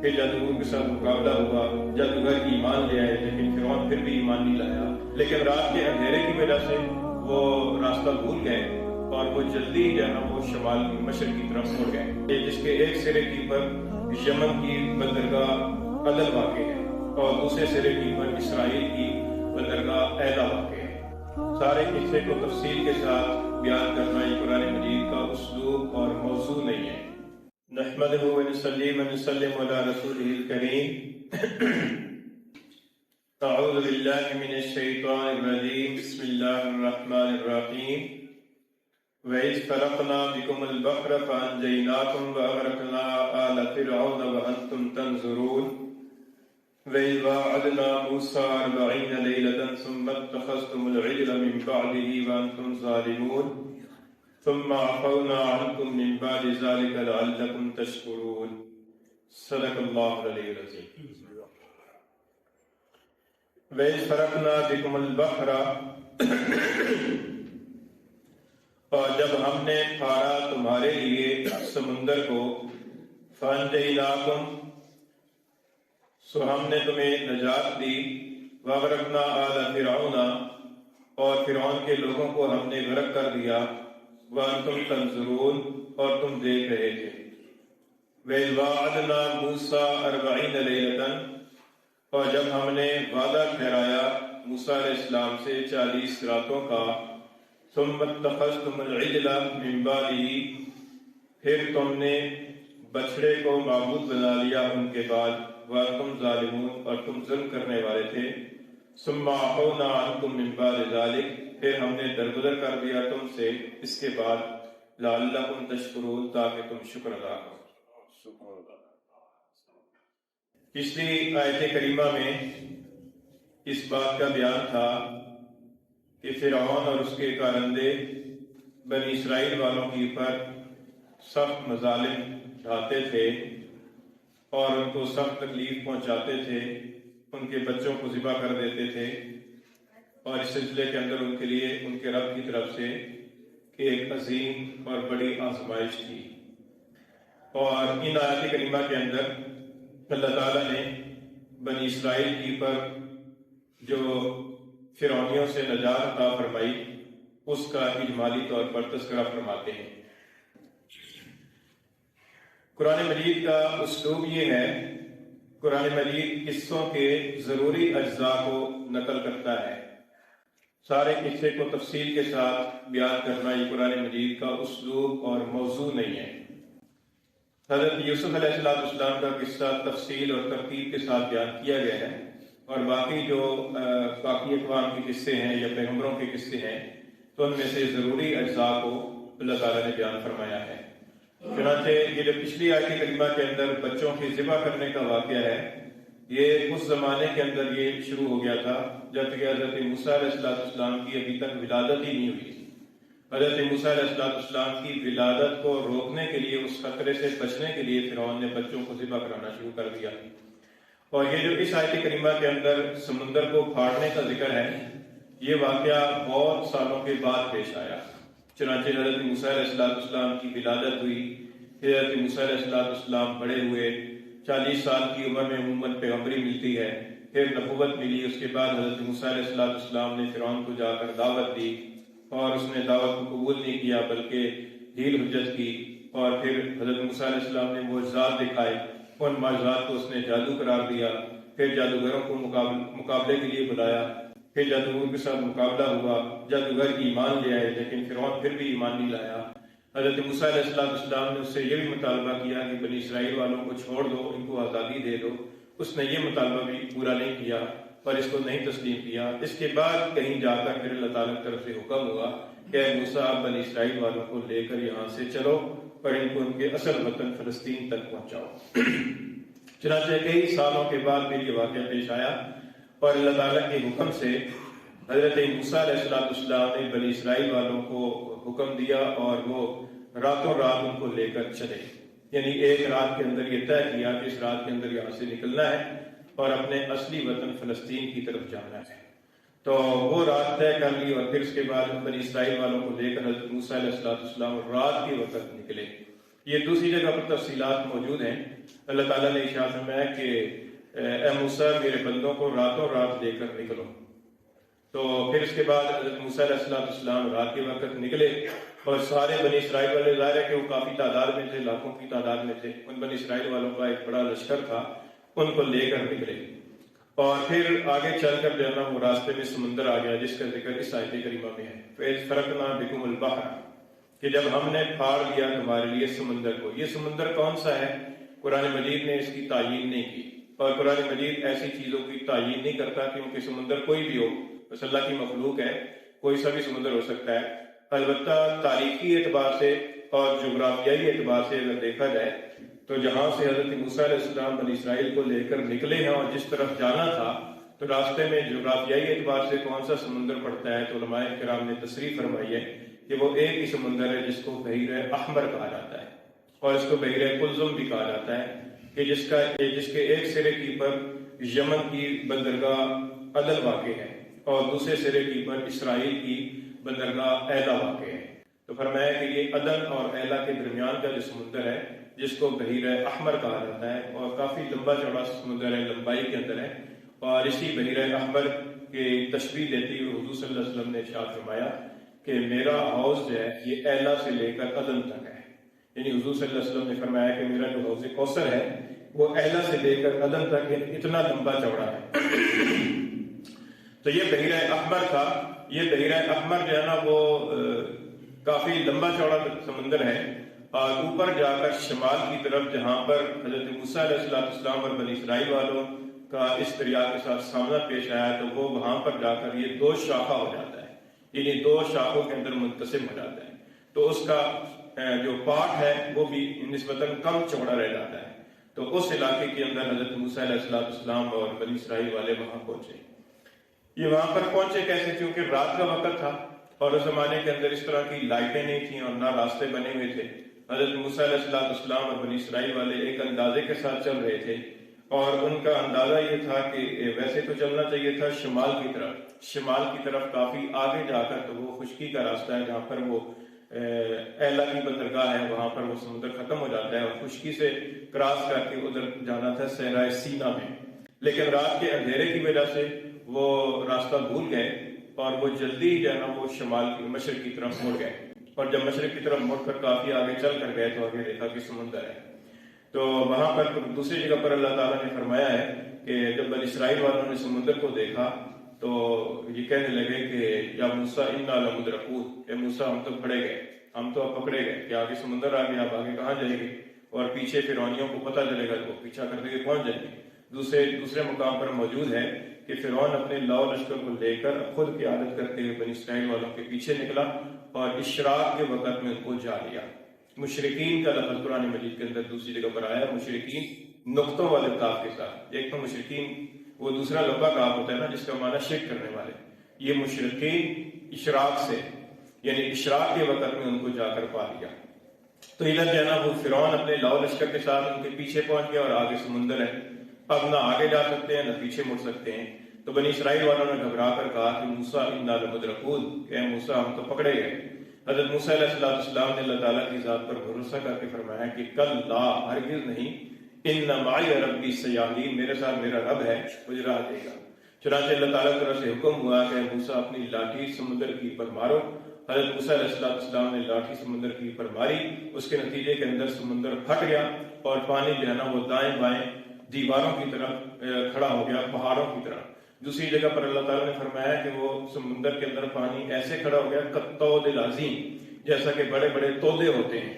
پھر جادوگر کے ساتھ مقابلہ ہوا، جادوگر ایمان لے آئے لیکن فرعون پھر بھی ایمان نہیں لایا، لیکن رات کے اندھیرے کی وجہ سے وہ راستہ بھول گئے اور وہ جلدی جو ہے نا وہ شمال مشرق کی طرف مڑ گئے، جس کے ایک سرے کی پر یمن کی بندرگاہ عدن واقع ہے اور دوسرے سرے کی پر اسرائیل کی بندرگاہ ایلا واقع ہے۔ سارے قصے کو تفصیل کے ساتھ بیان کرنا یہ قرآن مجید کا اسلوب اور موضوع نہیں ہے۔ نحمدہ و نصلی و نسلم علی رسولہ الکریم۔ اعوذ باللہ من الشیطان الرجیم، بسم اللہ الرحمن الرحیم۔ وَإِذْ فَرَقْنَا بِكُمُ الْبَحْرَ فَأَنْجَيْنَاكُمْ وَأَغْرَقْنَا آلَ فِرْعَوْنَ وَأَنْتُمْ تَنْظُرُونَ وَإِذْ وَاعَدْنَا مُوسَىٰ 40 لَيْلَةً ثُمَّ اتَّخَذْتُمُ الْعِجْلَ مِنْ بَعْدِهِ وَأَنْتُمْ ظَالِمُونَ ثُمَّ عَفَوْنَا عَنْكُمْ مِنْ بَعْدِ ذَلِكَ لَعَلَّكُمْ تَشْكُرُونَ۔ صدق اللہ العلی العظیم۔ وَإِذْ فَرَقْنَا بِكُمُ الْبَحْرَ، اور جب ہم نے پھاڑا تمہارے لیے سمندر کو، فَأَنْجَيْنَاكُمْ، سو ہم نے تمہیں نجات دی، وَأَغْرَقْنَا آلَ فِرْعَوْنَ، اور فرعون کے لوگوں کو ہم نے غرق کر دیا، وَأَنْتُمْ تَنْظُرُونَ، اور تم دیکھ رہے تھے۔ وَإِذْ وَاعَدْنَا مُوسَىٰ 40 لَيْلَةً، اور جب ہم نے وعدہ ٹھہرایا موسیٰ علیہ السلام سے 40 راتوں کا، ثُمَّ اتَّخَذْتُمُ الْعِجْلَ مِنْ بَعْدِهِ، پھر تم نے بچھڑے کو معبود بنا لیا ان کے بعد، وَأَنْتُمْ ظَالِمُونَ، اور تم ظلم کرنے والے تھے، ثُمَّ عَفَوْنَا عَنْكُمْ مِنْ بَعْدِ ذَلِكَ، پھر ہم نے درگزر کر دیا تم سے اس کے بعد، لَعَلَّكُمْ تَشْكُرُونَ، تاکہ تم شکر ادا کرو۔ پچھلی آیت کریمہ میں اس بات کا بیان تھا کہ فرعون اور اس کے کارندے بنی اسرائیل والوں کی پر سخت مظالم ڈھاتے تھے اور ان کو سخت تکلیف پہنچاتے تھے، ان کے بچوں کو ذبح کر دیتے تھے، اور اس سلسلے کے اندر ان کے لیے ان کے رب کی طرف سے ایک عظیم اور بڑی آزمائش تھی۔ اور ان آیات کریمہ کے اندر اللہ تعالیٰ نے بنی اسرائیل کی پر جو فرعونیوں سے نجات عطا فرمائی اس کا اجمالی طور پر تذکرہ فرماتے ہیں۔ قرآن مجید کا اسلوب یہ ہے، قرآن مجید قصوں کے ضروری اجزاء کو نقل کرتا ہے، سارے قصے کو تفصیل کے ساتھ بیان کرنا یہ قرآن مجید کا اسلوب اور موضوع نہیں ہے۔ حضرت یوسف علیہ السلام کا قصہ تفصیل اور ترتیب کے ساتھ بیان کیا گیا ہے، اور باقی جو باقی اقوام کے قصے ہیں یا پیغمبروں کے قصے ہیں تو ان میں سے ضروری اجزاء کو اللہ تعالیٰ نے بیان فرمایا ہے۔ چنانچہ یہ جو پچھلی آیت کریمہ کے اندر بچوں کی ذبح کرنے کا واقعہ ہے، یہ اس زمانے کے اندر یہ شروع ہو گیا تھا جب کہ حضرت موسیٰ علیہ السلام کی ابھی تک ولادت ہی نہیں ہوئی تھی۔ حضرت موسیٰ علیہ السلام کی ولادت کو روکنے کے لیے، اس خطرے سے بچنے کے لیے فرعون نے بچوں کو ذبح کرانا شروع کر دیا۔ اور یہ جو اس آیت کریمہ کے اندر سمندر کو پھاڑنے کا ذکر ہے، یہ واقعہ بہت سالوں کے بعد پیش آیا۔ چنانچہ حضرت موسیٰ علیہ السلام کی ولادت ہوئی، پھر حضرت موسیٰ علیہ السلام بڑے ہوئے، 40 سال کی عمر میں عموماً پیغمبری ملتی ہے، پھر نبوت ملی۔ اس کے بعد حضرت موسیٰ علیہ السلام نے فرعون کو جا کر دعوت دی، اور اس نے دعوت کو قبول نہیں کیا بلکہ ڈھیل حجت کی، اور پھر حضرت موسیٰ علیہ السلام نے معجزات دکھائے، ان معجزات کو اس نے جادو قرار دیا، پھر جادوگروں کو مقابلے کے لیے بلایا، پھر جادوگر کے ساتھ مقابلہ ہوا، جادوگر ایمان لے آئے لیکن فرعون پھر بھی ایمان نہیں لایا۔ حضرت موسیٰ علیہ السلام نے اس سے یہ بھی مطالبہ کیا کہ بنی اسرائیل والوں کو چھوڑ دو، ان کو آزادی دے دو، اس نے یہ مطالبہ بھی پورا نہیں کیا اور اس کو نہیں تسلیم کیا۔ اس کے بعد کہیں جا کر پھر اللہ تعالیٰ کی طرف سے حکم ہوا کہ اے موسیٰ، آپ بنی اسرائیل والوں کو لے کر یہاں سے چلو اور ان کو ان کے اصل وطن فلسطین تک پہنچاؤ۔ چنانچہ کئی سالوں کے بعد پھر یہ واقعہ پیش آیا، اور اللہ تعالیٰ کے حکم سے حضرت موسیٰ علیہ السلام نے بنی اسرائیل والوں کو حکم دیا اور وہ راتوں رات ان کو لے کر چلے، یعنی ایک رات کے اندر یہ طے کیا کہ اس رات کے اندر یہاں سے نکلنا ہے اور اپنے اصلی وطن فلسطین کی طرف جانا ہے۔ تو وہ رات طے کر لی، اور پھر اس کے بعد بنی اسرائیل والوں کو لے کر حضرت موسیٰ علیہ السلام رات کے وقت نکلے۔ یہ دوسری جگہ پر تفصیلات موجود ہیں، اللہ تعالیٰ نے ارشاد فرمایا کہ اے موسیٰ میرے بندوں کو راتوں رات لے کر نکلو. تو پھر اس کے بعد حضرت موسیٰ علیہ السلام رات کے وقت نکلے اور سارے بنی اسرائیل والے، ظاہر ہے کہ وہ کافی تعداد میں تھے، لاکھوں کی تعداد میں تھے، ان بنی اسرائیل والوں کا ایک بڑا لشکر تھا، ان کو لے کر نکلے. اور پھر آگے چل کر جو ہے نا وہ راستے میں سمندر آ گیا، جس کا ذکر اس آیت کریمہ میں ہے. فَإِذْ فَرَقْنَا بِكُمُ الْبَحْرَ، کہ جب ہم نے پھاڑ دیا تمہارے لیے سمندر کو. یہ سمندر کون سا ہے؟ قرآن مجید نے اس کی تعیین نہیں کی، اور قرآن مجید ایسی چیزوں کی تعیین نہیں کرتا کیونکہ سمندر کوئی بھی ہو، بس اللہ کی مخلوق ہے، کوئی سا بھی سمندر ہو سکتا ہے. البتہ تاریخی اعتبار سے اور جغرافیائی اعتبار سے اگر دیکھا جائے تو جہاں سے حضرت موسیٰ علیہ السلام بنی اسرائیل کو لے کر نکلے ہیں اور جس طرف جانا تھا، تو راستے میں جغرافیائی اعتبار سے کون سا سمندر پڑتا ہے، تو علماء کرام نے تصریح فرمائی ہے کہ وہ ایک ہی سمندر ہے جس کو بحیرہ احمر کہا جاتا ہے، اور اس کو بحیرہ قلزم بھی کہا جاتا ہے، کہ جس کے ایک سرے کی پر یمن کی بندرگاہ عدن واقع ہے اور دوسرے سرے کی پر اسرائیل کی بندرگاہ ایلا واقع ہے. تو فرمایا کہ یہ عدن اور ایلا کے درمیان کا جو سمندر ہے جس کو بحیرہ احمر کہا جاتا ہے، اور کافی لمبا چوڑا سمندر ہے، لمبائی کے اندر ہے. اور اسی بحیرہ احمر کی تشبیہ دیتی ہوئے حضور صلی اللہ علیہ وسلم نے ارشاد فرمایا کہ میرا حوض جو ہے یہ ایلا سے لے کر عدن تک ہے. یعنی حضور صلی اللہ علیہ وسلم نے فرمایا کہ میرا جو حوض کوثر ہے وہ ایلا سے لے کر عدن تک اتنا لمبا چوڑا ہے. تو یہ بحیرہ احمر تھا. یہ بحیرہ احمر جو ہے نا وہ کافی لمبا چوڑا سمندر ہے، اور اوپر جا کر شمال کی طرف جہاں پر حضرت موسیٰ علیہ السلام اور بنی اسرائیل والوں کا اس دریا کے ساتھ سامنا پیش آیا، تو وہ وہاں پر جا کر یہ دو شاخہ ہو جاتا ہے، یعنی دو شاخوں کے اندر منقسم ہو جاتا ہے. تو اس کا جو پارٹ ہے وہ بھی نسبتاً کم چوڑا رہ جاتا ہے. تو اس علاقے کے اندر حضرت موسیٰ علیہ السلام اور بنی اسرائیل والے وہاں پہنچے. یہ وہاں پر پہنچے کیسے؟ کیونکہ رات کا وقت تھا اور اس زمانے کے اندر اس طرح کی لائٹیں نہیں تھیں اور نہ راستے بنے ہوئے تھے. حضرت موسیٰ علیہ السلام اور بنی اسرائیل والے ایک اندازے کے ساتھ چل رہے تھے، اور ان کا اندازہ یہ تھا کہ ویسے تو چلنا چاہیے تھا شمال کی طرف کافی آگے جا کر، تو وہ خشکی کا راستہ ہے جہاں پر وہ ایلا کی بندرگاہ ہے، وہاں پر وہ سمندر ختم ہو جاتا ہے، اور خشکی سے کراس کر کے ادھر جانا تھا صحرائے سینا میں. لیکن رات کے اندھیرے کی وجہ سے وہ راستہ بھول گئے اور وہ جلدی جو ہے نا وہ شمال کی مشرق کی طرف مڑ گئے. اور جب مشرق کی طرف مڑ کر کافی آگے چل کر گئے تو آگے دیکھا کہ سمندر ہے. تو وہاں پر دوسری جگہ پر اللہ تعالیٰ نے فرمایا ہے کہ جب بنی اسرائیل والوں نے سمندر کو دیکھا تو یہ کہنے لگے کہ یا موسیٰ انا لمدرکون، اے موسیٰ ہم تو پکڑے گئے، ہم تو اب پکڑے گئے کہ آگے سمندر آ گیا، اب آگے کہاں جائیں گے، اور پیچھے فرعونیوں کو پتہ چلے گا تو پیچھا کرتے ہوئے پہنچ جائیں گے. دوسرے مقام پر موجود ہے کہ فرعون اپنے لاؤ لشکر کو لے کر خود قیادت کرتے ہوئے بنی اسرائیل والوں کے پیچھے نکلا اور اشراق کے وقت میں ان کو جا لیا. مشرکین کا لفظ قرآن مجید کے اندر دوسری جگہ پر آیا، مشرکین نقطوں والے کاف کے ساتھ. ایک تو مشرکین وہ دوسرا لمبا کاف ہوتا ہے نا جس کا معنی شرک کرنے والے، یہ مشرکین اشراق سے یعنی اشراق کے وقت میں ان کو جا کر پا لیا. تو ادھر جو ہے نا وہ فرعون اپنے لاؤ لشکر کے ساتھ ان کے پیچھے پہنچ گیا اور آگے سمندر ہے، اب نہ آگے جا سکتے ہیں نہ پیچھے مڑ سکتے ہیں. تو بنی اسرائیل والوں نے گھبرا کر کہا کہ موسیٰ انا لمدرکون، کہ اے موسیٰ ہم تو پکڑے گئے. حضرت موسیٰ علیہ السلام نے اللہ تعالیٰ کی ذات پر بھروسہ کر کے فرمایا کہ کلا، ہرگز نہیں، ان معی ربی سیہدین، میرے ساتھ میرا رب ہے، مجھے راہ دے گا. چنانچہ اللہ تعالیٰ کی طرف سے حکم ہوا کہ موسیٰ اپنی لاٹھی سمندر کی پر مارو. حضرت موسیٰ علیہ السلام نے لاٹھی سمندر کی پر ماری، اس کے نتیجے کے اندر سمندر پھٹ گیا اور پانی جو ہے نا وہ دائیں بائیں دیواروں کی طرف کھڑا ہو گیا، پہاڑوں کی طرح. دوسری جگہ پر اللہ تعالیٰ نے فرمایا کہ وہ سمندر کے اندر پانی ایسے کھڑا ہو گیا کالطود العظیم، جیسا کہ بڑے بڑے تودے ہوتے ہیں.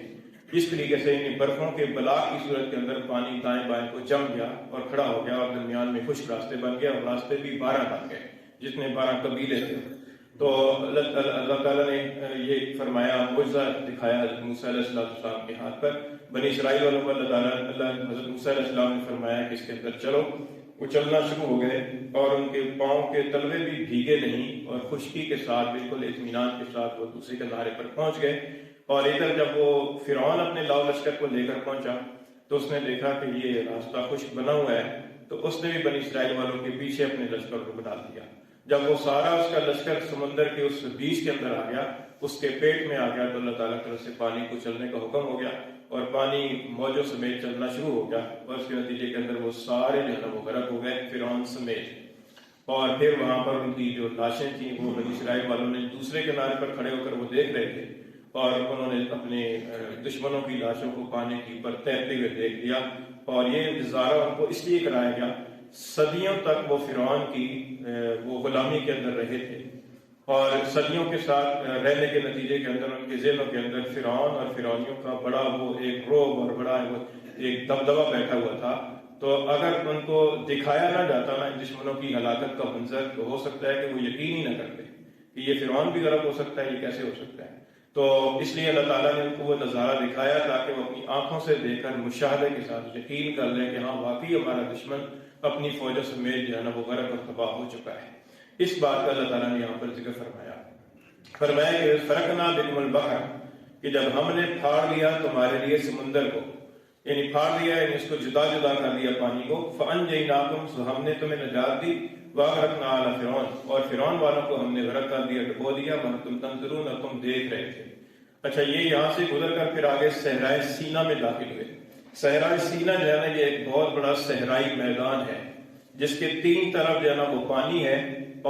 اس طریقے سے ان برفوں کے بلاک کی صورت کے اندر پانی دائیں بائیں کو جم گیا اور کھڑا ہو گیا، اور درمیان میں خشک راستے بن گئے، اور راستے بھی 12 بن گئے جتنے 12 قبیلے تھے. تو اللہ تعالیٰ نے یہ فرمایا، معجزہ دکھایا حضرت موسیٰ علیہ السلام کے ہاتھ پر. بنی اسرائیل والوں کو حضرت موسیٰ علیہ السلام نے فرمایا کہ اس کے اندر چلو. وہ چلنا شروع ہو گئے اور ان کے پاؤں کے تلوے بھی بھیگے نہیں، اور خشکی کے ساتھ بالکل اطمینان کے ساتھ وہ دوسرے کنارے پر پہنچ گئے. اور ادھر جب وہ فرعون اپنے لاؤ لشکر کو لے کر پہنچا تو اس نے دیکھا کہ یہ راستہ خشک بنا ہوا ہے، تو اس نے بھی بنی اسرائیل والوں کے پیچھے اپنے لشکر کو بنا دیا. جب وہ سارا اس کا لشکر سمندر کے اس بیچ کے اندر آ گیا، اس کے پیٹ میں آ گیا، تو اللہ تعالیٰ کی طرف سے پانی کو چلنے کا حکم ہو گیا اور پانی موجوں سمیت چلنا شروع ہو گیا اور اس کے نتیجے کے اندر وہ سارے جو ہے نا وہ غرق ہو گئے فرعون سمیت۔ اور پھر وہاں پر ان کی جو لاشیں تھیں وہ بنی اسرائیل والوں نے دوسرے کنارے پر کھڑے ہو کر وہ دیکھ رہے تھے اور انہوں نے اپنے دشمنوں کی لاشوں کو پانی کے اوپر تیرتے ہوئے دیکھ لیا، اور یہ نظارہ ان کو اس لیے کرایا گیا، صدیوں تک وہ فرعون کی وہ غلامی کے اندر رہے تھے، اور صدیوں کے ساتھ رہنے کے نتیجے کے اندر ان کے ذہنوں کے اندر فرعون اور فرعونیوں کا بڑا وہ ایک رعب اور بڑا ایک دبدبہ بیٹھا ہوا تھا۔ تو اگر ان کو دکھایا نہ جاتا نا دشمنوں کی ہلاکت کا منظر، تو ہو سکتا ہے کہ وہ یقین ہی نہ کرتے کہ یہ فرعون بھی غرق ہو سکتا ہے، یہ کیسے ہو سکتا ہے۔ تو اس لیے اللہ تعالیٰ نے ان کو وہ نظارہ دکھایا تاکہ وہ اپنی آنکھوں سے دیکھ کر مشاہدے کے ساتھ یقین کر لیں کہ ہاں واقعی ہمارا دشمن اپنی فوجوں سمیت جو ہے نا وہ غرق اور تباہ ہو چکا ہے۔ اس بات کا اللہ تعالیٰ نے یہاں پر ذکر فرمایا کہ فرقنا بکم البحر، کہ جب ہم نے پھاڑ لیا تمہارے لیے سمندر کو، یعنی پھاڑ لیا یعنی اس کو جدا جدا کر دیا پانی کو، فانجیناکم، سو ہم نے تمہیں نجات دی، واغرقنا آل فرعون، اور فرعون والوں کو ہم نے غرق کر دیا، ڈبو دیا، وانتم تنظرون، اور تم دیکھ رہے تھے۔ اچھا، یہ یہاں سے گزر کر پھر آگے صحرائے سینا میں داخل ہوئے۔ صحرائے سینا جو ہے نا یہ ایک بہت بڑا صحرائی میدان ہے جس کے تین طرف جو ہے نا وہ پانی ہے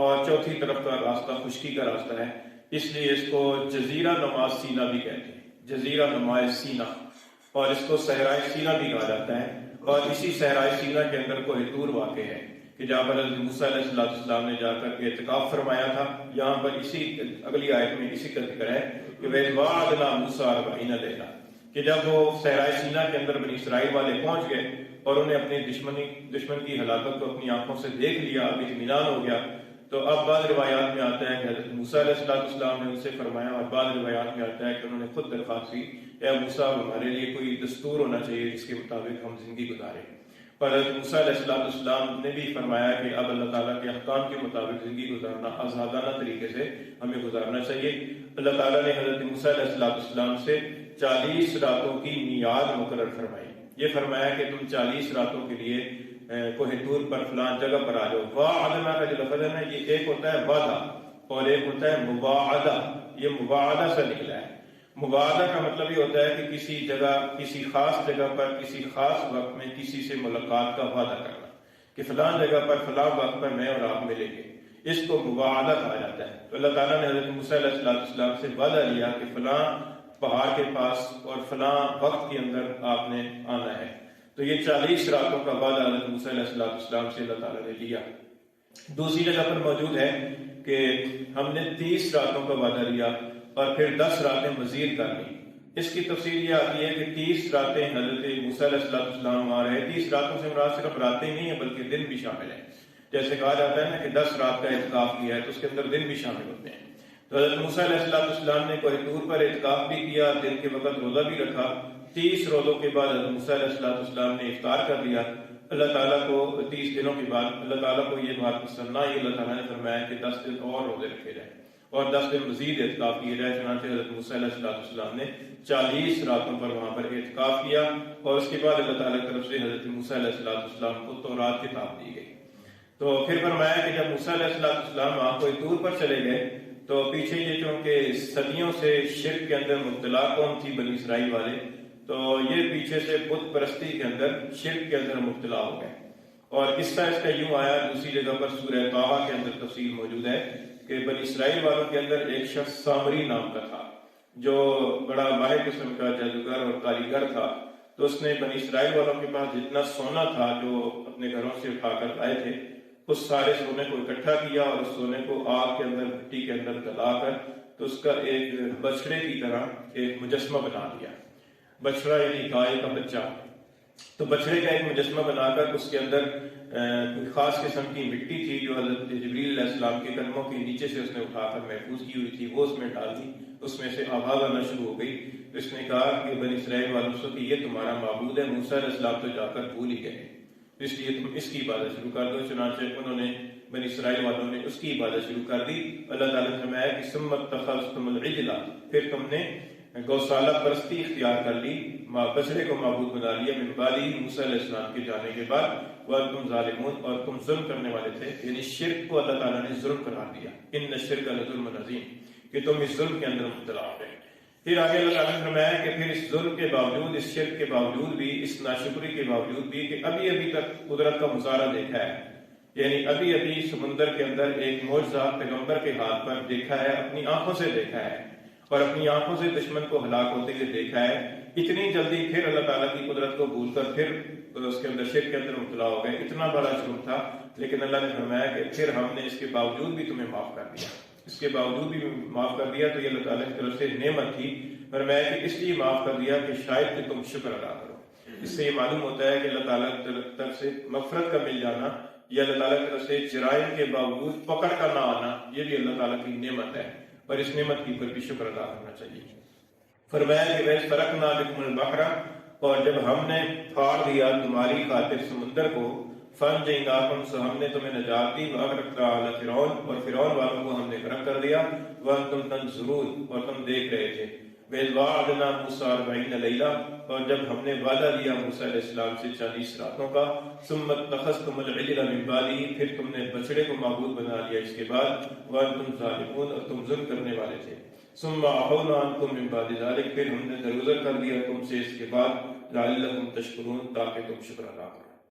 اور چوتھی طرف کا راستہ خشکی کا راستہ ہے، اس لیے اس کو جزیرہ نما سینا بھی کہتے ہیں، جزیرہ نما سینا، اور اس کو صحرائے سینا بھی کہا جاتا ہے۔ اور اسی صحرائے سینا کے اندر کوہ طور واقع ہے کہ جہاں پر حضرت موسیٰ علیہ السلام نے جا کر کے اعتکاف فرمایا تھا۔ یہاں پر اسی اگلی آیت میں اسی کا ذکر ہے کہ وَإِذْ وَعَدْنَا مُوسَىٰ 40 لَيْلَةً، کہ جب وہ صحرائے سینا کے اندر بنی اسرائیل والے پہنچ گئے اور انہیں اپنے دشمن کی ہلاکت کو اپنی آنکھوں سے دیکھ لیا، اب اطمینان ہو گیا، تو اب بعض روایات میں آتا ہے کہ حضرت موسیٰ علیہ السلام نے ان سے فرمایا، اور بعض روایات میں آتا ہے کہ انہوں نے خود درخواست کی کہ اے موسیٰ، ہمارے لیے کوئی دستور ہونا چاہیے جس کے مطابق ہم زندگی گزاریں۔ اور حضرت موسیٰ علیہ السلام نے بھی فرمایا کہ اب اللہ تعالیٰ کے احکام کے مطابق زندگی گزارنا، آزادانہ طریقے سے ہمیں گزارنا چاہیے۔ اللہ تعالیٰ نے حضرت موسیٰ علیہ السلام سے 40 راتوں کی میعاد مقرر فرمائی۔ یہ فرمایا کہ تم 40 راتوں کے لیے کوہ طور پر فلان جگہ پر آ جاؤ۔ وعدنا کا جو لفظ ہے نا، یہ ایک ہوتا ہے وعدہ اور ایک ہوتا ہے مواعدہ، یہ مواعدہ سے نکلا ہے۔ مواعدہ کا مطلب یہ ہوتا ہے کہ کسی جگہ، کسی خاص جگہ پر، کسی خاص وقت میں کسی سے ملاقات کا وعدہ کرنا، کہ فلان جگہ پر فلان وقت پر میں اور آپ ملیں گے، اس کو مواعدہ کہا جاتا ہے۔ تو اللہ تعالیٰ نے حضرت موسیٰ علیہ السلام سے وعدہ لیا کہ فلاں پہاڑ کے پاس اور فلاں وقت کے اندر آپ نے آنا ہے۔ تو یہ 40 راتوں کا وعدہ حضرت موسیٰ علیہ السلام سے اللہ تعالیٰ نے لیا۔ دوسری جگہ پر موجود ہے کہ ہم نے 30 راتوں کا وعدہ لیا اور پھر 10 راتیں مزید کر لی۔ اس کی تفصیل یہ آتی ہے کہ 30 راتیں حضرت موسیٰ علیہ السلام آ رہے ہیں۔ 30 راتوں سے مراد صرف راتیں نہیں ہیں بلکہ دن بھی شامل ہیں۔ جیسے کہا جاتا ہے نا کہ 10 رات کا اعتکاف کیا ہے تو اس کے اندر دن بھی شامل ہوتے ہیں۔ تو حضرت موسیٰ علیہ السلام نے کوہ طور پر اعتکاف بھی کیا، دن کے وقت روزہ بھی رکھا۔ 30 روزوں کے بعد حضرت موسیٰ علیہ السلام نے افطار کر لیا۔ اللہ تعالیٰ کو 30 دنوں کے بعد اللہ تعالیٰ کو یہ بات پسند نہ آئی۔ اللہ تعالیٰ نے فرمایا کہ 10 دن اور روزے رکھے جائیں اور 10 دن مزید اعتکاف کیے جائے۔ چنانچہ حضرت موسیٰ علیہ السلام نے 40 راتوں پر وہاں پر اعتکاف کیا، اور اس کے بعد اللہ تعالیٰ کی طرف سے حضرت موسیٰ علیہ السلام کو تورات کتاب دی گئی۔ تو پھر فرمایا کہ جب موسیٰ علیہ السلام کوہ طور پر چلے گئے تو پیچھے یہ چونکہ صدیوں سے شرک کے اندر مبتلا قوم تھی بنی اسرائیل والے، تو یہ پیچھے سے بت پرستی کے اندر، شرک کے اندر مبتلا ہو گئے۔ اور قصہ اس کا یوں آیا، دوسری جگہ پر سورہ طٰہٰ کے اندر تفصیل موجود ہے کہ بنی اسرائیل والوں کے اندر ایک شخص سامری نام کا تھا جو بڑا ماہر قسم کا جادوگر اور کاریگر تھا۔ تو اس نے بنی اسرائیل والوں کے پاس جتنا سونا تھا جو اپنے گھروں سے اٹھا کر لائے تھے، اس سارے سونے کو اکٹھا کیا اور اس سونے کو آگ کے اندر، مٹی کے اندر گلا کر تو اس کا ایک بچڑے کی طرح ایک مجسمہ بنا دیا۔ بچڑا یعنی گائے کا بچہ، تو بچڑے کا ایک مجسمہ بنا کر اس کے اندر خاص قسم کی مٹی تھی جو حضرت جبریل علیہ السلام کے قدموں کے نیچے سے اس نے اٹھا کر محفوظ کی ہوئی تھی، وہ اس میں ڈال دی۔ اس میں سے آواز آنا شروع ہو گئی۔ اس نے کہا کہ بنی اسرائیل والوں سے کہ یہ تمہارا معبود ہے، موسیٰ علیہ السلام تو جا کر بھول ہی گئے، اس لیے تم اس کی عبادت شروع کر دو۔ چنانچہ انہوں نے، بنی اسرائیل والوں نے اس کی عبادت شروع کر دی۔ اللہ تعالیٰ نے فرمایا کہ ثم اتخذتم العجل، پھر تم نے گوشالہ پرستی اختیار کر لی، بچڑے کو معبود بنا لیا، من بعدہ، موسیٰ علیہ السلام کے جانے کے بعد، وانتم ظالمون، اور تم ظلم کرنے والے تھے۔ یعنی شرک کو اللہ تعالیٰ نے ظلم قرار دیا، ان الشرک لظلم عظیم، کہ تم اس ظلم کے اندر مبتلا ہو گئے۔ پھر آگے اللہ تعالیٰ نے فرمایا کہ پھر اس ظلم کے باوجود، اس شرک کے باوجود بھی، اس ناشکری کے باوجود بھی کہ ابھی تک قدرت کا مظاہرہ دیکھا ہے، یعنی ابھی سمندر کے اندر ایک معجزہ پیغمبر کے ہاتھ پر دیکھا ہے، اپنی آنکھوں سے دیکھا ہے، اور اپنی آنکھوں سے دشمن کو ہلاک ہوتے ہوئے دیکھا ہے، اتنی جلدی پھر اللہ تعالیٰ کی قدرت کو بھول کر پھر اس کے اندر شرک کے اندر مبتلا ہو گئے. اتنا بڑا جرم تھا، لیکن اللہ نے فرمایا کہ پھر ہم نے اس کے باوجود بھی تمہیں معاف کر دیا، اس کے باوجود بھی معاف کر دیا. تو یہ اللہ تعالیٰ کی طرف سے نعمت تھی. فرمایا کہ اس لیے معاف کر دیا کہ شاید کہ تم شکر ادا کرو. اس سے یہ معلوم ہوتا ہے کہ اللہ تعالیٰ کی طرف سے مغفرت کا مل جانا، یا اللہ تعالیٰ کی طرف سے جرائم کے باوجود پکڑ کا نہ آنا، یہ بھی اللہ تعالیٰ کی نعمت ہے، اور اس نعمت کی پر بھی شکر ادا کرنا چاہیے. فرمایا کہ ویس فرقنا بکم البحر، اور جب ہم نے پھاڑ دیا تمہاری خاطر سمندر کو، فانجیناکم، سو ہم نے تمہیں نجات دی، واغرقنا آل فرعون، اور فرعون والوں کو ہم نے غرق کر دیا، وانتم تنظرون، اور تم دیکھ رہے تھے. وَإِذْ وَعَدْنَا مُوسَىٰ 40 لَيْلَةً، اور جب ہم نے وعدہ لیا موسیٰ علیہ السلام سے 40 راتوں کا. ثُمَّ اتَّخَذْتُمُ الْعِجْلَ مِن بَعْدِهِ، پھر تم نے بچڑے کو معبود بنا لیا اس کے بعد. وَأَنْتُمْ ظَالِمُونَ، اور تم ظلم کرنے والے تھے. ثُمَّ عَفَوْنَا عَنْكُم مِّن بَعْدِ ذَلِكَ، پھر ہم نے درگزر کر دیا تم سے اس کے بعد. لَعَلَّكُمْ تَشْكُرُونَ، تاکہ تم شکر ادا کرو.